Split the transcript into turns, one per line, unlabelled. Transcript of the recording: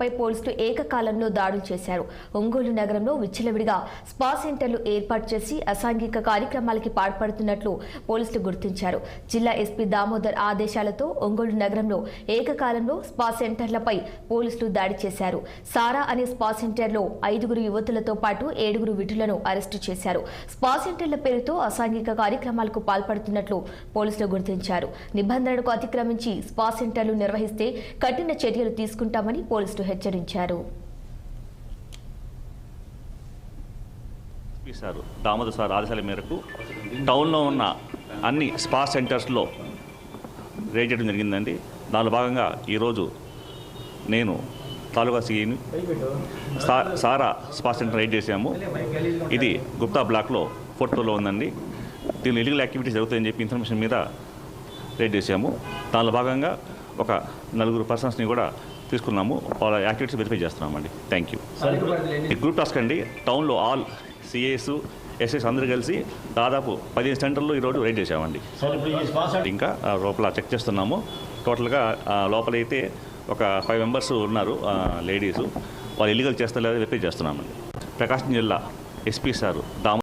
పై పోలీసులు ఏకకాలంలో దాడులు చేశారు. ఒంగోలు నగరంలో విచ్చలవిడిగా స్పా సెంటర్లు ఏర్పాటు చేసి అసాంఘిక కార్యక్రమాలకి పాల్పడుతున్నట్లు పోలీసులు గుర్తించారు. జిల్లా ఎస్పీ దామోదర్ ఆదేశాలతో ఒంగోలు నగరంలో ఏకకాలంలో స్పా సెంటర్లపై పోలీసులు దాడి చేశారు. సారా అనే స్పా సెంటర్లో 5 యువతులతో పాటు 7 విటులను అరెస్టు చేశారు. స్పా సెంటర్ల పేరుతో అసాంఘిక కార్యక్రమాలకు పాల్పడుతున్నట్లు పోలీసులు గుర్తించారు. నిబంధనలకు అతిక్రమించి స్పా సెంటర్లు నిర్వహిస్తే కఠిన చర్యలు తీసుకుంటామని పోలీసులు హెచ్చరించారు.
దామోదర్ సార్ ఆదేశాల మేరకు టౌన్లో ఉన్న అన్ని స్పా సెంటర్స్లో రేట్ చేయడం జరిగిందండి. దానిలో భాగంగా ఈరోజు నేను తాలూకా సిఐని సారా స్పా సెంటర్ రైడ్ చేశాము. ఇది గుప్తా బ్లాక్లో 4th ఫ్లోర్లో ఉందండి. దీనిలో ఇల్లీగల్ యాక్టివిటీస్ జరుగుతాయని చెప్పి ఇన్ఫర్మేషన్ మీద రైడ్ చేశాము. దానిలో భాగంగా ఒక 4 పర్సన్స్ని కూడా తీసుకున్నాము. వాళ్ళ యాక్టివిటీస్ వెరిఫై చేస్తున్నామండి. Thank you. గ్రూప్ టాస్క్ అండి. టౌన్లో ఆల్ సిఏస్ ఎస్ఎస్ అందరూ కలిసి దాదాపు 15 సెంటర్లు ఈరోజు రైడ్ చేసామండి. ఇంకా లోపల చెక్ చేస్తున్నాము. టోటల్గా లోపలైతే ఒక 5 మెంబర్స్ ఉన్నారు లేడీసు. వాళ్ళు ఇల్లీగల్ చేస్తారు లేదా వెరిఫై చేస్తున్నామండి. ప్రకాశం జిల్లా ఎస్పీ సార్ దామోదర్